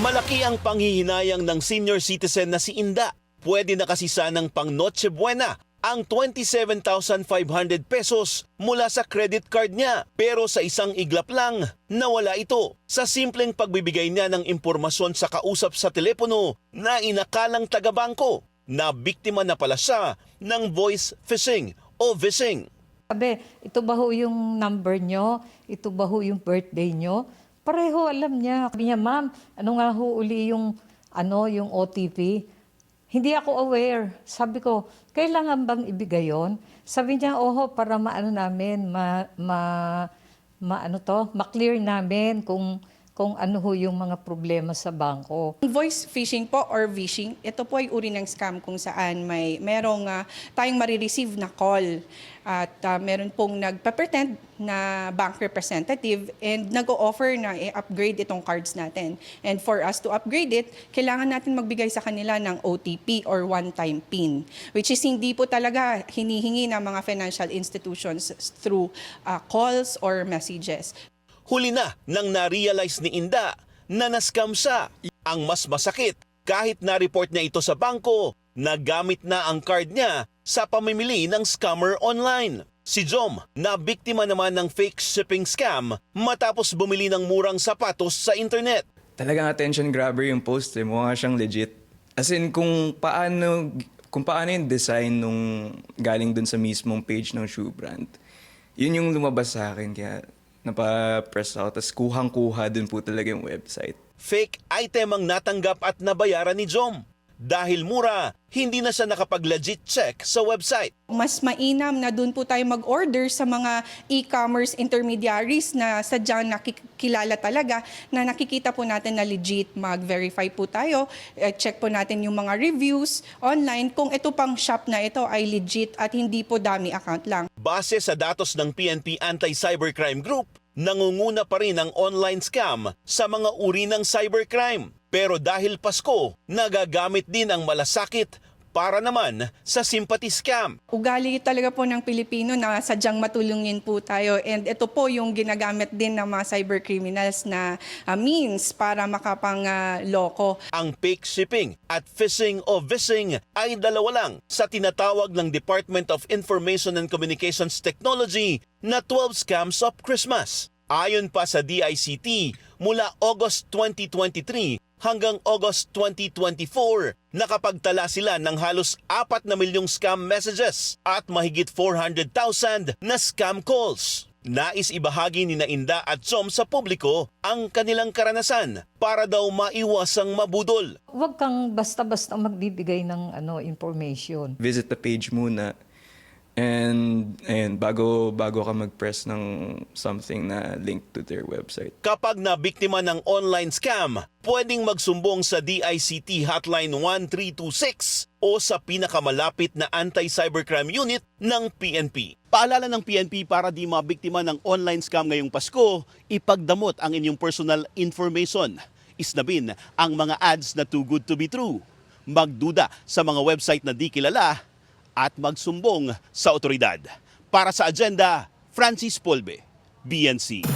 Malaki ang panghihinayang ng senior citizen na si Inda. Pwede na kasi sanang pang Noche Buena ang 27,500 pesos mula sa credit card niya. Pero sa isang iglap lang, nawala ito. Sa simpleng pagbibigay niya ng impormasyon sa kausap sa telepono na inakalang taga-bangko, na biktima na pala siya ng voice phishing o vishing. Sabi, ito ba ho yung number nyo? Ito ba ho yung birthday nyo? Pareho alam niya. Sabi niya, ma'am, ano nga ho uli yung OTP? Hindi ako aware. Sabi ko, kailangan bang ibigay yon? Sabi niya, oho, para namin, ma-clear namin kung ano ho yung mga problema sa bangko. Voice phishing po or vishing, ito po ay uri ng scam kung saan merong tayong marireceive na call at meron pong nagpa-pretend na bank representative and nag-o-offer na i-upgrade itong cards natin. And for us to upgrade it, kailangan natin magbigay sa kanila ng OTP or one-time PIN, which is hindi po talaga hinihingi ng mga financial institutions through calls or messages. Huli na nang na-realize ni Inda na na-scam siya. Ang mas masakit, kahit na-report niya ito sa bangko, nagamit na ang card niya sa pamimili ng scammer online. Si Jom, na biktima naman ng fake shipping scam matapos bumili ng murang sapatos sa internet. Talagang attention grabber yung post, mukha siyang legit. As in, kung paano yung design nung galing dun sa mismong page ng shoe brand, yun yung lumabas sa akin, kaya napa-press out, tapos kuhang-kuha dun po talaga yung website. Fake item ang natanggap at nabayaran ni Jom. Dahil mura, hindi na siya nakapag-legit check sa website. Mas mainam na doon po tayo mag-order sa mga e-commerce intermediaries na sadyang nakikilala talaga, na nakikita po natin na legit. Mag-verify po tayo, check po natin yung mga reviews online kung ito pang shop na ito ay legit at hindi po dummy account lang. Base sa datos ng PNP Anti-Cybercrime Group, nangunguna pa rin ang online scam sa mga uri ng cybercrime. Pero dahil Pasko, nagagamit din ang malasakit para naman sa sympathy scam. Ugali talaga po ng Pilipino na sadyang matulungin po tayo, and ito po yung ginagamit din ng mga cybercriminals na means para makapangloko. Ang fake shipping at phishing o vishing ay dalawa lang sa tinatawag ng Department of Information and Communications Technology na 12 scams of Christmas. Ayon pa sa DICT, mula August 2023 hanggang August 2024, nakapagtala sila ng halos 4 na milyong scam messages at mahigit 400,000 na scam calls. Nais ibahagi ni Inda at Jom sa publiko ang kanilang karanasan para daw maiwasang mabudol. Huwag kang basta-basta magbibigay ng information. Visit the page muna. And bago ka mag-press ng something na link to their website. Kapag nabiktima ng online scam, pwedeng magsumbong sa DICT Hotline 1326 o sa pinakamalapit na Anti-Cybercrime Unit ng PNP. Paalala ng PNP, para di mabiktima ng online scam ngayong Pasko, ipagdamot ang inyong personal information. Isnabin ang mga ads na too good to be true. Magduda sa mga website na di kilala at magsumbong sa otoridad. Para sa Agenda, Francis Polbe, BNC.